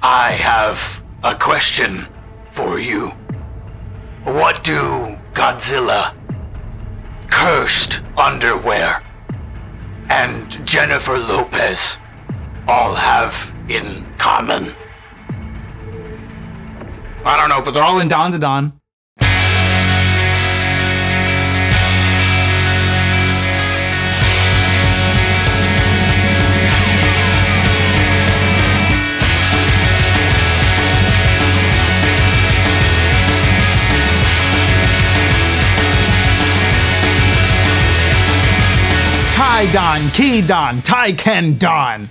I have a question for you. What do Godzilla, Cursed Underwear, and Jennifer Lopez all have in common? I don't know, but they're all in Dandadan. Kaidan, Kidan, Taiken Dan.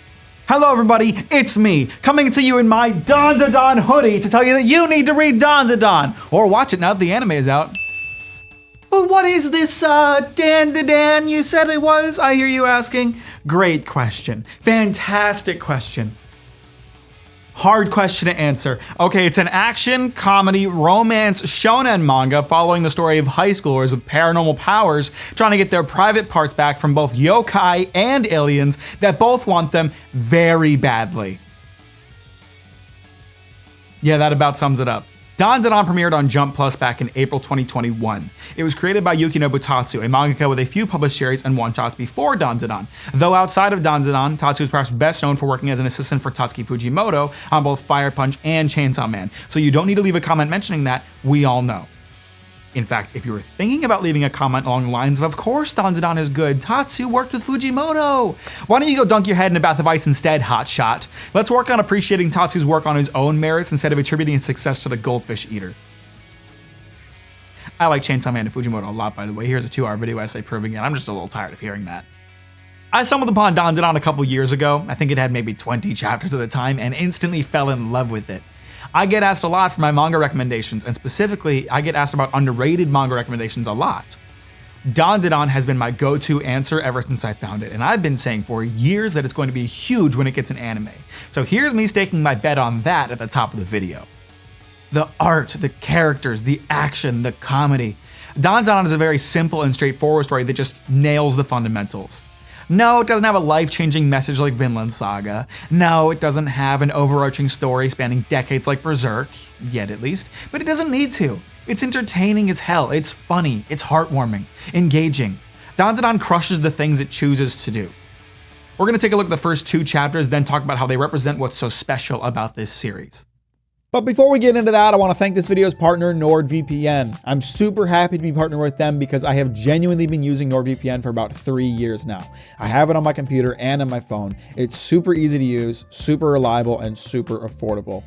Hello everybody, it's me, coming to you in my Dandadan hoodie to tell you that you need to read Dandadan, or watch it now that the anime is out. But what is this Dandadan you said it was, I hear you asking? Great question, fantastic question. Hard question to answer. Okay, it's an action, comedy, romance, shonen manga following the story of high schoolers with paranormal powers trying to get their private parts back from both yokai and aliens that both want them very badly. Yeah, that about sums it up. Dandadan premiered on Jump Plus back in April 2021. It was created by Yukinobu Tatsu, a mangaka with a few published series and one-shots before Dandadan. Though outside of Dandadan, Tatsu is perhaps best known for working as an assistant for Tatsuki Fujimoto on both Fire Punch and Chainsaw Man, so you don't need to leave a comment mentioning that, we all know. In fact, if you were thinking about leaving a comment along the lines of course Dandadan is good, Tatsu worked with Fujimoto. Why don't you go dunk your head in a bath of ice instead, hotshot? Let's work on appreciating Tatsu's work on his own merits instead of attributing his success to the goldfish eater. I like Chainsaw Man and Fujimoto a lot, by the way. Here's a 2-hour video essay proving it. I'm just a little tired of hearing that. I stumbled upon Dandadan a couple years ago. I think it had maybe 20 chapters at the time and instantly fell in love with it. I get asked a lot for my manga recommendations, and specifically, I get asked about underrated manga recommendations a lot. Dandadan has been my go-to answer ever since I found it, and I've been saying for years that it's going to be huge when it gets an anime. So here's me staking my bet on that at the top of the video. The art, the characters, the action, the comedy. Dandadan is a very simple and straightforward story that just nails the fundamentals. No, it doesn't have a life-changing message like Vinland Saga. No, it doesn't have an overarching story spanning decades like Berserk, yet at least, but it doesn't need to. It's entertaining as hell, it's funny, it's heartwarming, engaging. Dandadan crushes the things it chooses to do. We're gonna take a look at the first 2 chapters, then talk about how they represent what's so special about this series. But before we get into that, I want to thank this video's partner, NordVPN. I'm super happy to be partnered with them because I have genuinely been using NordVPN for about 3 years now. I have it on my computer and on my phone. It's super easy to use, super reliable, and super affordable.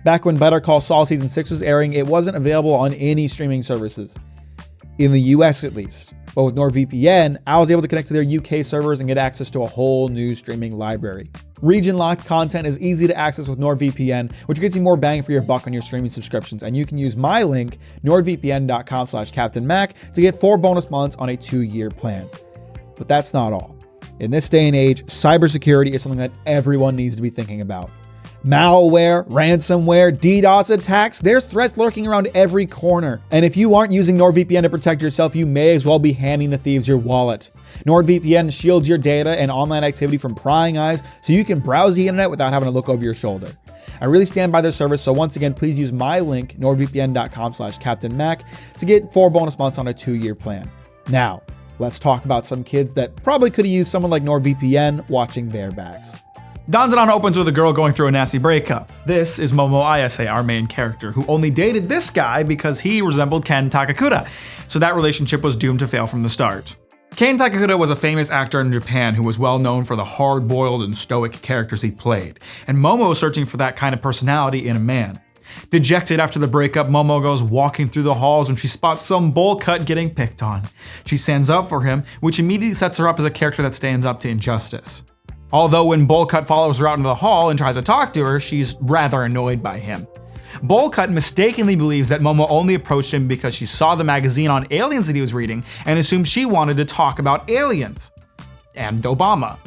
Back when Better Call Saul Season 6 was airing, it wasn't available on any streaming services. In the US at least. But with NordVPN, I was able to connect to their UK servers and get access to a whole new streaming library. Region-locked content is easy to access with NordVPN, which gets you more bang for your buck on your streaming subscriptions. And you can use my link, nordvpn.com/CaptainMack, to get 4 bonus months on a 2-year plan. But that's not all. In this day and age, cybersecurity is something that everyone needs to be thinking about. Malware, ransomware, DDoS attacks, there's threats lurking around every corner. And if you aren't using NordVPN to protect yourself, you may as well be handing the thieves your wallet. NordVPN shields your data and online activity from prying eyes so you can browse the internet without having to look over your shoulder. I really stand by their service, so once again, please use my link, nordvpn.com/CaptainMack, to get 4 bonus months on a 2-year plan. Now, let's talk about some kids that probably could have used someone like NordVPN watching their backs. Dandadan opens with a girl going through a nasty breakup. This is Momo Ayase, our main character, who only dated this guy because he resembled Ken Takakura, so that relationship was doomed to fail from the start. Ken Takakura was a famous actor in Japan who was well known for the hard-boiled and stoic characters he played, and Momo is searching for that kind of personality in a man. Dejected after the breakup, Momo goes walking through the halls when she spots some bowl cut getting picked on. She stands up for him, which immediately sets her up as a character that stands up to injustice. Although when Bullcut follows her out into the hall and tries to talk to her, she's rather annoyed by him. Bullcut mistakenly believes that Momo only approached him because she saw the magazine on aliens that he was reading and assumed she wanted to talk about aliens. And Obama.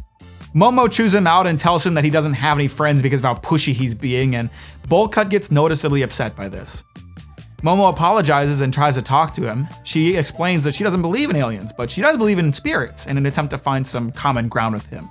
Momo chews him out and tells him that he doesn't have any friends because of how pushy he's being, and Bullcut gets noticeably upset by this. Momo apologizes and tries to talk to him. She explains that she doesn't believe in aliens, but she does believe in spirits in an attempt to find some common ground with him.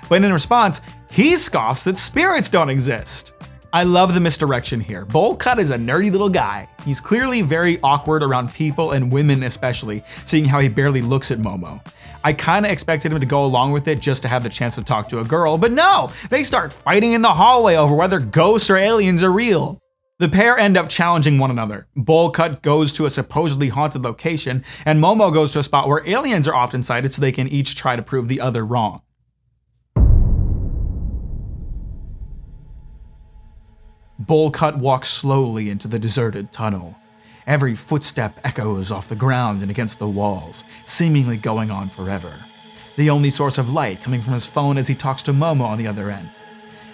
But in response, he scoffs that spirits don't exist. I love the misdirection here. Bowl Cut is a nerdy little guy. He's clearly very awkward around people and women especially, seeing how he barely looks at Momo. I kinda expected him to go along with it just to have the chance to talk to a girl, but no! They start fighting in the hallway over whether ghosts or aliens are real. The pair end up challenging one another. Bowl Cut goes to a supposedly haunted location, and Momo goes to a spot where aliens are often sighted so they can each try to prove the other wrong. Bowl Cut walks slowly into the deserted tunnel. Every footstep echoes off the ground and against the walls, seemingly going on forever. The only source of light coming from his phone as he talks to Momo on the other end.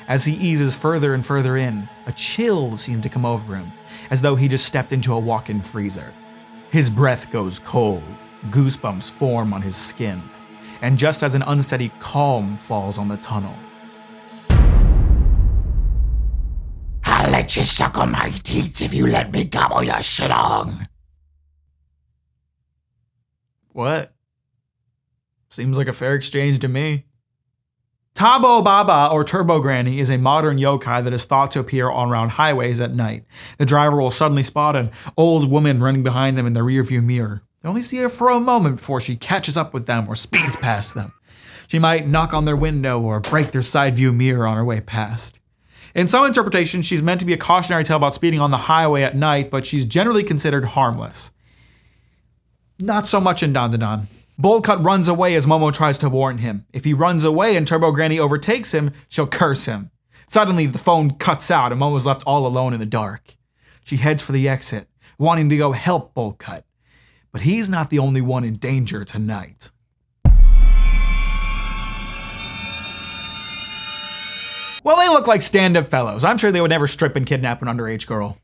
As he eases further and further in, a chill seems to come over him, as though he just stepped into a walk-in freezer. His breath goes cold, goosebumps form on his skin, and just as an unsteady calm falls on the tunnel, I'll let you suck on my teats if you let me gobble your schlong. what? Seems like a fair exchange to me. Tabo Baba, or Turbo Granny, is a modern yokai that is thought to appear on around highways at night. The driver will suddenly spot an old woman running behind them in the rearview mirror. They only see her for a moment before she catches up with them or speeds past them. She might knock on their window or break their side view mirror on her way past. In some interpretations, she's meant to be a cautionary tale about speeding on the highway at night, but she's generally considered harmless. Not so much in Dandadan. Bowl Cut runs away as Momo tries to warn him. If he runs away and Turbo Granny overtakes him, she'll curse him. Suddenly, the phone cuts out and Momo's left all alone in the dark. She heads for the exit, wanting to go help Bowl Cut. But he's not the only one in danger tonight. Well, they look like stand-up fellows. I'm sure they would never strip and kidnap an underage girl.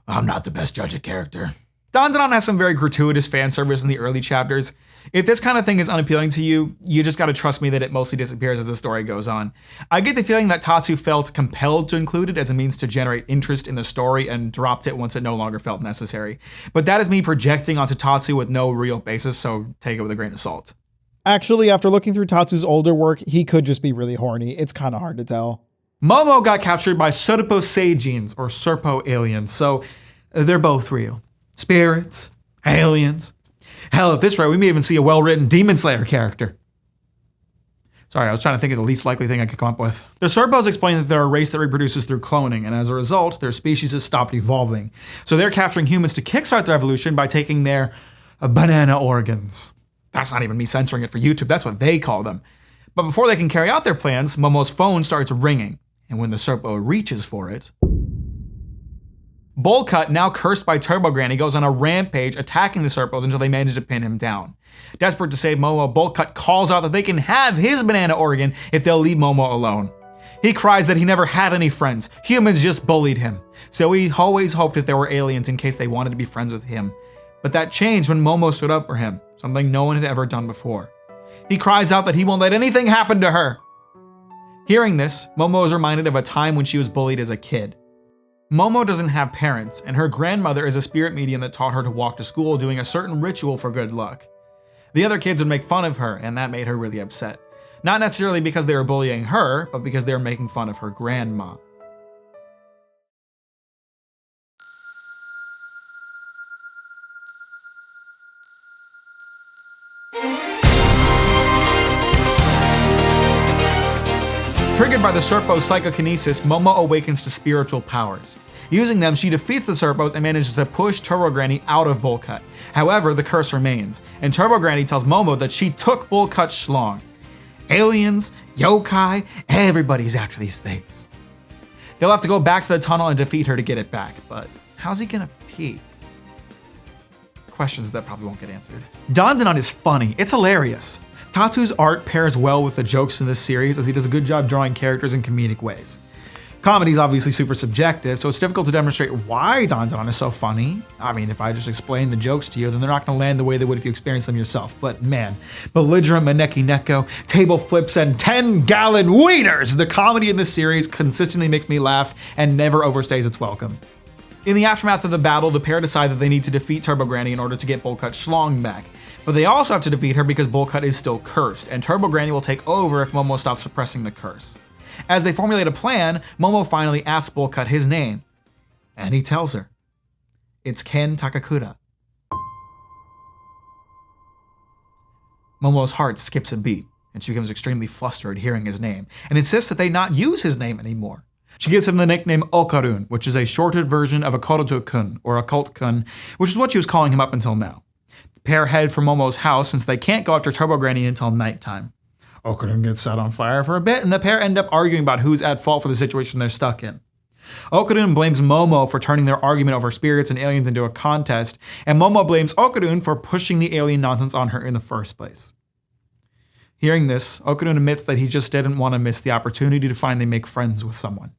I'm not the best judge of character. Dandadan has some very gratuitous fan service in the early chapters. If this kind of thing is unappealing to you, you just gotta trust me that it mostly disappears as the story goes on. I get the feeling that Tatsu felt compelled to include it as a means to generate interest in the story and dropped it once it no longer felt necessary. But that is me projecting onto Tatsu with no real basis, so take it with a grain of salt. Actually, after looking through Tatsu's older work, he could just be really horny. It's kind of hard to tell. Momo got captured by Serpo Seijins, or Serpo aliens, so they're both real. Spirits, aliens. Hell, at this rate, we may even see a well-written Demon Slayer character. Sorry, I was trying to think of the least likely thing I could come up with. The Serpos explain that they're a race that reproduces through cloning, and as a result, their species has stopped evolving. So they're capturing humans to kickstart their evolution by taking their banana organs. That's not even me censoring it for YouTube, that's what they call them. But before they can carry out their plans, Momo's phone starts ringing, and when the Serpo reaches for it, Bowl Cut, now cursed by Turbo Granny, goes on a rampage attacking the Serpos until they manage to pin him down. Desperate to save Momo, Bowl Cut calls out that they can have his banana organ if they'll leave Momo alone. He cries that he never had any friends, humans just bullied him. So he always hoped that there were aliens in case they wanted to be friends with him. But that changed when Momo stood up for him, something no one had ever done before. He cries out that he won't let anything happen to her. Hearing this, Momo is reminded of a time when she was bullied as a kid. Momo doesn't have parents, and her grandmother is a spirit medium that taught her to walk to school doing a certain ritual for good luck. The other kids would make fun of her, and that made her really upset. Not necessarily because they were bullying her, but because they were making fun of her grandma. Triggered by the Serpo's psychokinesis, Momo awakens to spiritual powers. Using them, she defeats the Serpos and manages to push Turbo Granny out of Bowl Cut. However, the curse remains, and Turbo Granny tells Momo that she took Bowl Cut's schlong. Aliens, yokai, everybody's after these things. They'll have to go back to the tunnel and defeat her to get it back, but how's he gonna pee? Questions that probably won't get answered. Dandadan is funny, it's hilarious. Tatsu's art pairs well with the jokes in this series as he does a good job drawing characters in comedic ways. Comedy is obviously super subjective, so it's difficult to demonstrate why Dandadan is so funny. I mean, if I just explain the jokes to you, then they're not gonna land the way they would if you experienced them yourself. But man, belligerent maneki neko, table flips, and 10-gallon wieners! The comedy in this series consistently makes me laugh and never overstays its welcome. In the aftermath of the battle, the pair decide that they need to defeat Turbo Granny in order to get Bullcut Schlong back. But they also have to defeat her because Bullcut is still cursed, and Turbo Granny will take over if Momo stops suppressing the curse. As they formulate a plan, Momo finally asks Bullcut his name, and he tells her. It's Ken Takakura. Momo's heart skips a beat, and she becomes extremely flustered hearing his name, and insists that they not use his name anymore. She gives him the nickname Okarun, which is a shortened version of Okoroto-kun, or Occult-kun, which is what she was calling him up until now. The pair head for Momo's house since they can't go after Turbo Granny until nighttime. Okarun gets set on fire for a bit, and the pair end up arguing about who's at fault for the situation they're stuck in. Okarun blames Momo for turning their argument over spirits and aliens into a contest, and Momo blames Okarun for pushing the alien nonsense on her in the first place. Hearing this, Okarun admits that he just didn't want to miss the opportunity to finally make friends with someone.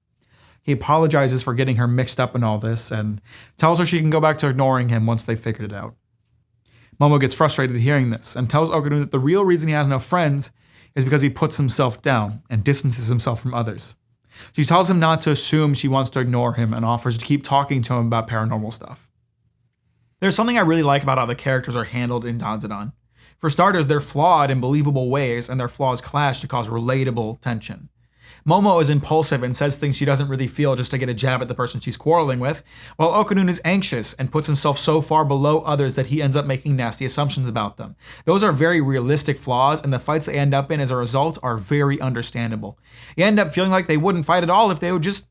He apologizes for getting her mixed up in all this and tells her she can go back to ignoring him once they figured it out. Momo gets frustrated hearing this and tells Okarun that the real reason he has no friends is because he puts himself down and distances himself from others. She tells him not to assume she wants to ignore him and offers to keep talking to him about paranormal stuff. There's something I really like about how the characters are handled in Dandadan. For starters, they're flawed in believable ways, and their flaws clash to cause relatable tension. Momo is impulsive and says things she doesn't really feel just to get a jab at the person she's quarreling with, while Okarun is anxious and puts himself so far below others that he ends up making nasty assumptions about them. Those are very realistic flaws, and the fights they end up in as a result are very understandable. You end up feeling like they wouldn't fight at all if they would just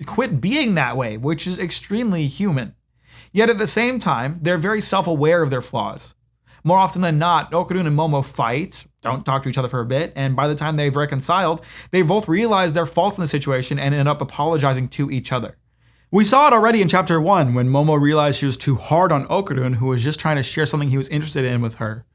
quit being that way, which is extremely human. Yet at the same time, they're very self-aware of their flaws. More often than not, Okarun and Momo fight, don't talk to each other for a bit, and by the time they've reconciled, they both realize their faults in the situation and end up apologizing to each other. We saw it already in chapter 1 when Momo realized she was too hard on Okarun, who was just trying to share something he was interested in with her.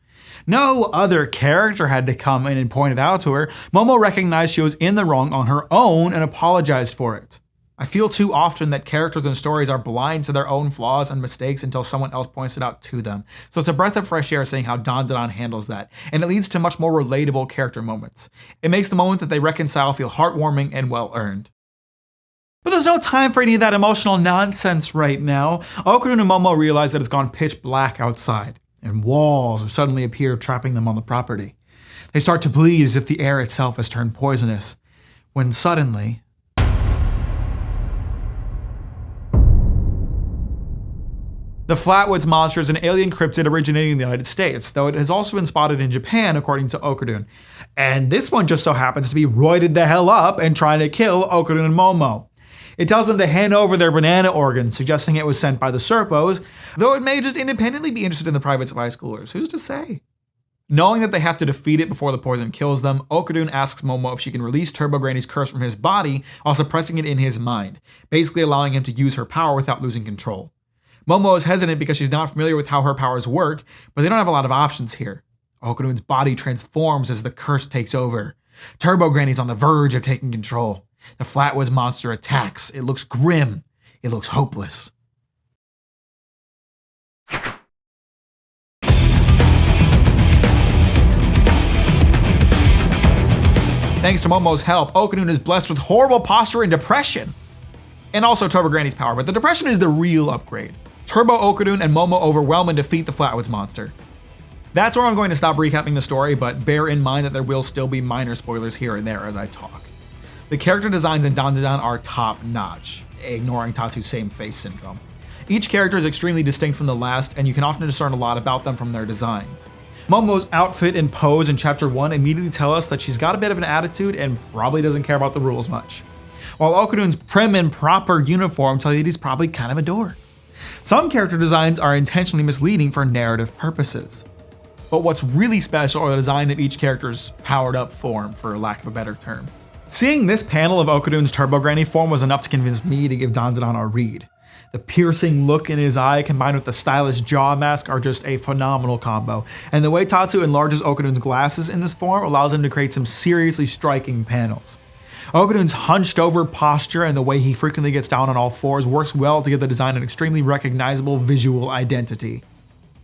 No other character had to come in and point it out to her. Momo recognized she was in the wrong on her own and apologized for it. I feel too often that characters and stories are blind to their own flaws and mistakes until someone else points it out to them. So it's a breath of fresh air seeing how Dandadan handles that, and it leads to much more relatable character moments. It makes the moment that they reconcile feel heartwarming and well-earned. But there's no time for any of that emotional nonsense right now. Okarun and Momo realize that it's gone pitch black outside, and walls have suddenly appeared trapping them on the property. They start to bleed as if the air itself has turned poisonous, when suddenly... The Flatwoods monster is an alien cryptid originating in the United States, though it has also been spotted in Japan, according to Okarun. And this one just so happens to be roided the hell up and trying to kill Okarun and Momo. It tells them to hand over their banana organs, suggesting it was sent by the Serpos, though it may just independently be interested in the private high schoolers. Who's to say? Knowing that they have to defeat it before the poison kills them, Okarun asks Momo if she can release Turbo Granny's curse from his body while suppressing it in his mind, basically allowing him to use her power without losing control. Momo is hesitant because she's not familiar with how her powers work, but they don't have a lot of options here. Okarun's body transforms as the curse takes over. Turbo Granny's on the verge of taking control. The Flatwoods monster attacks. It looks grim. It looks hopeless. Thanks to Momo's help, Okarun is blessed with horrible posture and depression. And also Turbo Granny's power, but the depression is the real upgrade. Turbo Okarun and Momo overwhelm and defeat the Flatwoods monster. That's where I'm going to stop recapping the story, but bear in mind that there will still be minor spoilers here and there as I talk. The character designs in Dandadan are top-notch, ignoring Tatsu's same face syndrome. Each character is extremely distinct from the last, and you can often discern a lot about them from their designs. Momo's outfit and pose in chapter 1 immediately tell us that she's got a bit of an attitude and probably doesn't care about the rules much. While Okarun's prim and proper uniform tell you that he's probably kind of a dork. Some character designs are intentionally misleading for narrative purposes. But what's really special are the design of each character's powered up form, for lack of a better term. Seeing this panel of Okarun's Turbo Granny form was enough to convince me to give Dandadan a read. The piercing look in his eye combined with the stylish jaw mask are just a phenomenal combo, and the way Tatsu enlarges Okarun's glasses in this form allows him to create some seriously striking panels. Okarun's hunched over posture and the way he frequently gets down on all fours works well to give the design an extremely recognizable visual identity.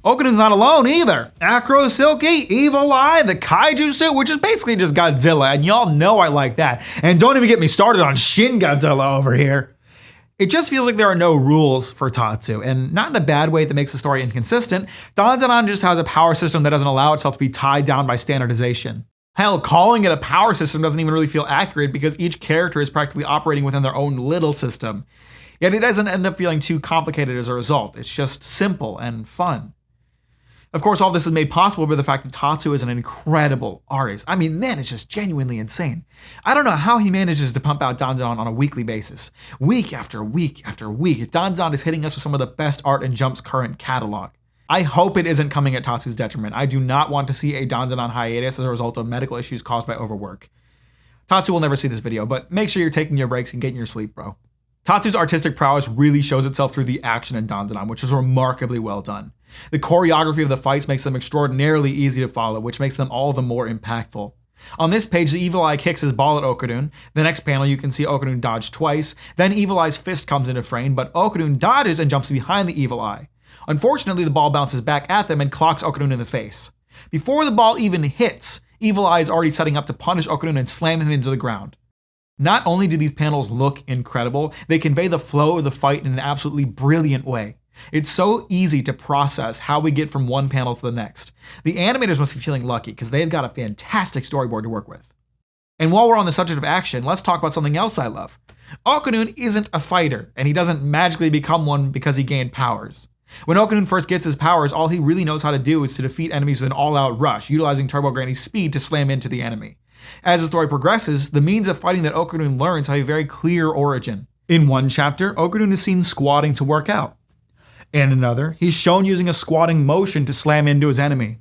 Okarun's not alone either. Acro Silky, Evil Eye, the Kaiju suit, which is basically just Godzilla, and y'all know I like that. And don't even get me started on Shin Godzilla over here. It just feels like there are no rules for Tatsu, and not in a bad way that makes the story inconsistent. Dandadan just has a power system that doesn't allow itself to be tied down by standardization. Hell, calling it a power system doesn't even really feel accurate because each character is practically operating within their own little system. Yet it doesn't end up feeling too complicated as a result. It's just simple and fun. Of course, all this is made possible by the fact that Tatsu is an incredible artist. I mean, man, it's just genuinely insane. I don't know how he manages to pump out Dandadan on a weekly basis. Week after week after week, Dandadan is hitting us with some of the best art in Jump's current catalog. I hope it isn't coming at Tatsu's detriment. I do not want to see a Dandadan hiatus as a result of medical issues caused by overwork. Tatsu will never see this video, but make sure you're taking your breaks and getting your sleep, bro. Tatsu's artistic prowess really shows itself through the action in Dandadan, which is remarkably well done. The choreography of the fights makes them extraordinarily easy to follow, which makes them all the more impactful. On this page, the Evil Eye kicks his ball at Okarun. The next panel, you can see Okarun dodge twice. Then Evil Eye's fist comes into frame, but Okarun dodges and jumps behind the Evil Eye. Unfortunately, the ball bounces back at them and clocks Okarun in the face. Before the ball even hits, Evil Eye is already setting up to punish Okarun and slam him into the ground. Not only do these panels look incredible, they convey the flow of the fight in an absolutely brilliant way. It's so easy to process how we get from one panel to the next. The animators must be feeling lucky because they've got a fantastic storyboard to work with. And while we're on the subject of action, let's talk about something else I love. Okarun isn't a fighter, and he doesn't magically become one because he gained powers. When Okarun first gets his powers, all he really knows how to do is to defeat enemies with an all-out rush, utilizing Turbo Granny's speed to slam into the enemy. As the story progresses, the means of fighting that Okarun learns have a very clear origin. In one chapter, Okarun is seen squatting to work out. In another, he's shown using a squatting motion to slam into his enemy.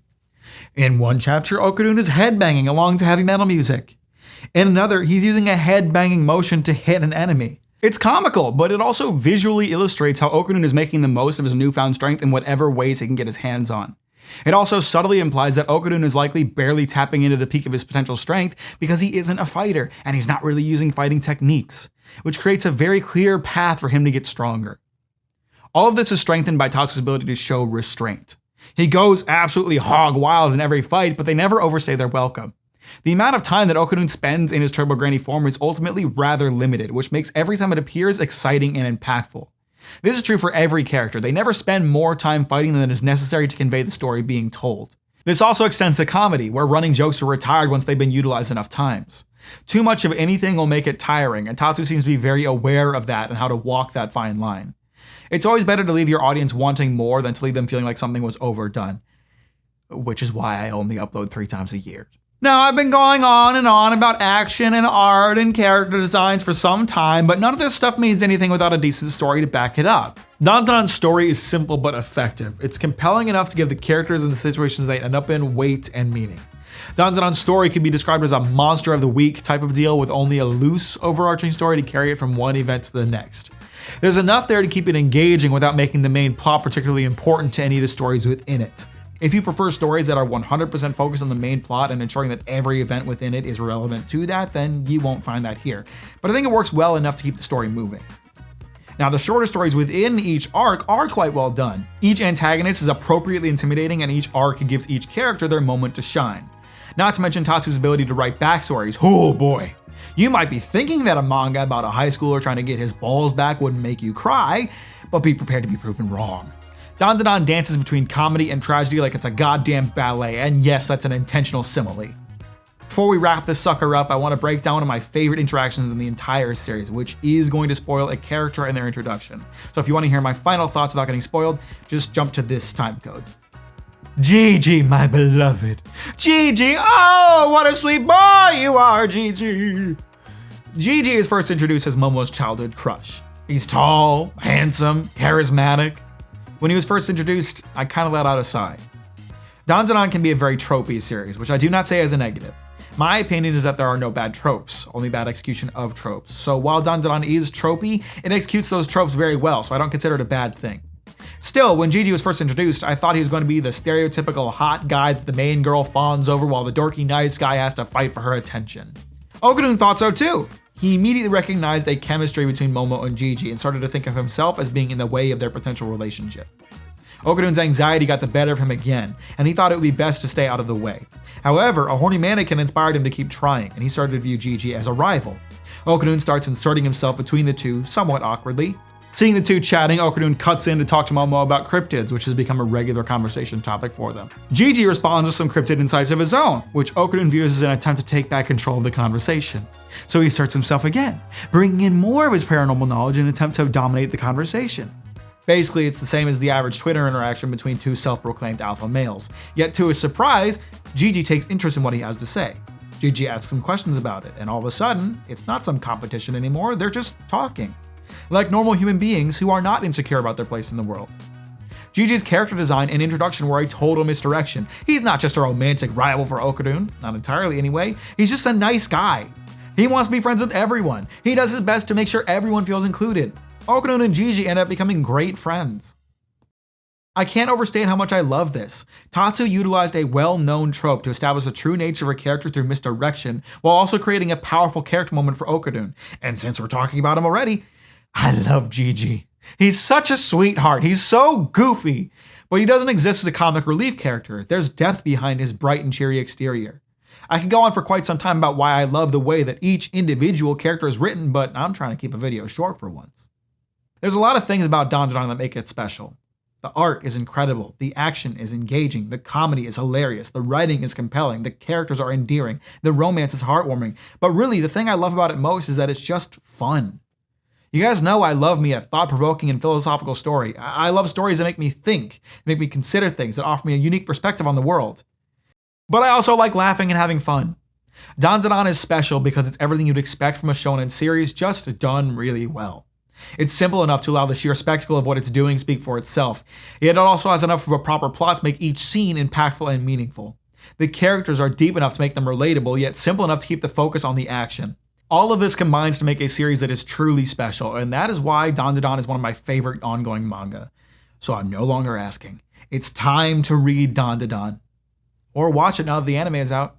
In one chapter, Okarun is headbanging along to heavy metal music. In another, he's using a headbanging motion to hit an enemy. It's comical, but it also visually illustrates how Okarun is making the most of his newfound strength in whatever ways he can get his hands on. It also subtly implies that Okarun is likely barely tapping into the peak of his potential strength because he isn't a fighter and he's not really using fighting techniques, which creates a very clear path for him to get stronger. All of this is strengthened by Tatsu's ability to show restraint. He goes absolutely hog wild in every fight, but they never overstay their welcome. The amount of time that Okarun spends in his Turbo Granny form is ultimately rather limited, which makes every time it appears exciting and impactful. This is true for every character. They never spend more time fighting than is necessary to convey the story being told. This also extends to comedy, where running jokes are retired once they've been utilized enough times. Too much of anything will make it tiring, and Tatsu seems to be very aware of that and how to walk that fine line. It's always better to leave your audience wanting more than to leave them feeling like something was overdone, which is why I only upload 3 times a year. Now, I've been going on and on about action and art and character designs for some time, but none of this stuff means anything without a decent story to back it up. Dandadan's story is simple but effective. It's compelling enough to give the characters and the situations they end up in weight and meaning. Dandadan's story can be described as a monster of the week type of deal with only a loose, overarching story to carry it from one event to the next. There's enough there to keep it engaging without making the main plot particularly important to any of the stories within it. If you prefer stories that are 100% focused on the main plot and ensuring that every event within it is relevant to that, then you won't find that here. But I think it works well enough to keep the story moving. Now, the shorter stories within each arc are quite well done. Each antagonist is appropriately intimidating, and each arc gives each character their moment to shine. Not to mention Tatsu's ability to write backstories. Oh boy. You might be thinking that a manga about a high schooler trying to get his balls back wouldn't make you cry, but be prepared to be proven wrong. Dandadan dances between comedy and tragedy like it's a goddamn ballet, and yes, that's an intentional simile. Before we wrap this sucker up, I want to break down one of my favorite interactions in the entire series, which is going to spoil a character and their introduction. So if you want to hear my final thoughts without getting spoiled, just jump to this time code. Jiji, my beloved. Jiji, oh, what a sweet boy you are, Jiji. Jiji is first introduced as Momo's childhood crush. He's tall, handsome, charismatic. When he was first introduced, I kind of let out a sigh. Dandadan can be a very tropey series, which I do not say as a negative. My opinion is that there are no bad tropes, only bad execution of tropes. So while Dandadan is tropey, it executes those tropes very well, so I don't consider it a bad thing. Still, when Jiji was first introduced, I thought he was going to be the stereotypical hot guy that the main girl fawns over while the dorky nice guy has to fight for her attention. Okarun thought so too. He immediately recognized a chemistry between Momo and Jiji and started to think of himself as being in the way of their potential relationship. Okarun's anxiety got the better of him again, and he thought it would be best to stay out of the way. However, a horny mannequin inspired him to keep trying, and he started to view Jiji as a rival. Okarun starts inserting himself between the two, somewhat awkwardly. Seeing the two chatting, Okarun cuts in to talk to Momo about cryptids, which has become a regular conversation topic for them. Jiji responds with some cryptid insights of his own, which Okarun views as an attempt to take back control of the conversation. So he asserts himself again, bringing in more of his paranormal knowledge in an attempt to dominate the conversation. Basically, it's the same as the average Twitter interaction between two self-proclaimed alpha males. Yet to his surprise, Jiji takes interest in what he has to say. Jiji asks him questions about it, and all of a sudden, it's not some competition anymore, they're just talking. Like normal human beings who are not insecure about their place in the world. Jiji's character design and introduction were a total misdirection. He's not just a romantic rival for Okarun, not entirely anyway, he's just a nice guy. He wants to be friends with everyone. He does his best to make sure everyone feels included. Okarun and Jiji end up becoming great friends. I can't overstate how much I love this. Tatsu utilized a well-known trope to establish the true nature of a character through misdirection, while also creating a powerful character moment for Okarun. And since we're talking about him already, I love Jiji. He's such a sweetheart. He's so goofy, but he doesn't exist as a comic relief character. There's depth behind his bright and cheery exterior. I could go on for quite some time about why I love the way that each individual character is written, but I'm trying to keep a video short for once. There's a lot of things about Dandadan that make it special. The art is incredible, the action is engaging, the comedy is hilarious, the writing is compelling, the characters are endearing, the romance is heartwarming, but really the thing I love about it most is that it's just fun. You guys know I love me a thought-provoking and philosophical story. I love stories that make me think, make me consider things, that offer me a unique perspective on the world. But I also like laughing and having fun. Dandadan is special because it's everything you'd expect from a shonen series, just done really well. It's simple enough to allow the sheer spectacle of what it's doing speak for itself, yet it also has enough of a proper plot to make each scene impactful and meaningful. The characters are deep enough to make them relatable, yet simple enough to keep the focus on the action. All of this combines to make a series that is truly special, and that is why Dandadan is one of my favorite ongoing manga. So I'm no longer asking. It's time to read Dandadan. Or watch it now that the anime is out.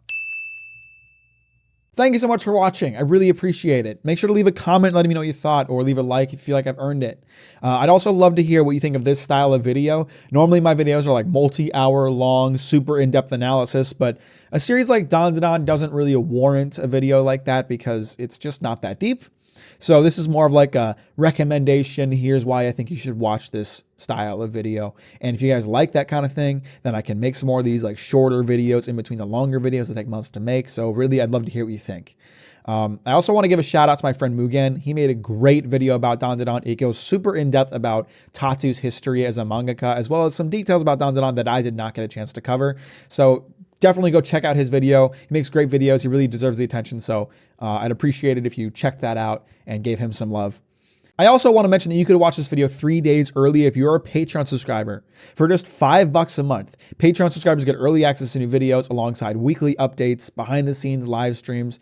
Thank you so much for watching. I really appreciate it. Make sure to leave a comment letting me know what you thought, or leave a like if you feel like I've earned it. I'd also love to hear what you think of this style of video. Normally my videos are like multi-hour long, super in-depth analysis, but a series like Dandadan doesn't really warrant a video like that because it's just not that deep. So this is more of like a recommendation. Here's why I think you should watch this style of video. And if you guys like that kind of thing, then I can make some more of these like shorter videos in between the longer videos that take months to make. So really, I'd love to hear what you think. I also want to give a shout out to my friend Mugen. He made a great video about Dandadan. It goes super in depth about Tatsu's history as a mangaka, as well as some details about Dandadan that I did not get a chance to cover. So definitely go check out his video. He makes great videos. He really deserves the attention. So I'd appreciate it if you checked that out and gave him some love. I also want to mention that you could watch this video 3 days early if you're a Patreon subscriber. For just $5 a month, Patreon subscribers get early access to new videos alongside weekly updates, behind the scenes live streams,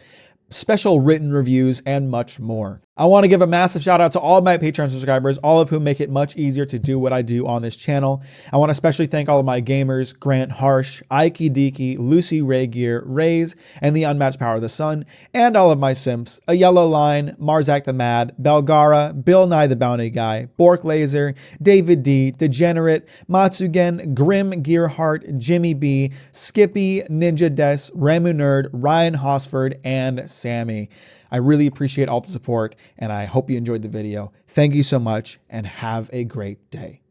special written reviews, and much more. I want to give a massive shout out to all of my Patreon subscribers, all of whom make it much easier to do what I do on this channel. I want to especially thank all of my gamers, Grant Harsh, Ike Diki, Lucy Raygear, Rays, and the Unmatched Power of the Sun, and all of my simps, A Yellow Line, Marzak the Mad, Belgara, Bill Nye the Bounty Guy, Bork Laser, David D, Degenerate, Matsugen, Grim Gearheart, Jimmy B, Skippy, Ninja Des, Ramu Nerd, Ryan Hosford, and Sammy. I really appreciate all the support, and I hope you enjoyed the video. Thank you so much, and have a great day.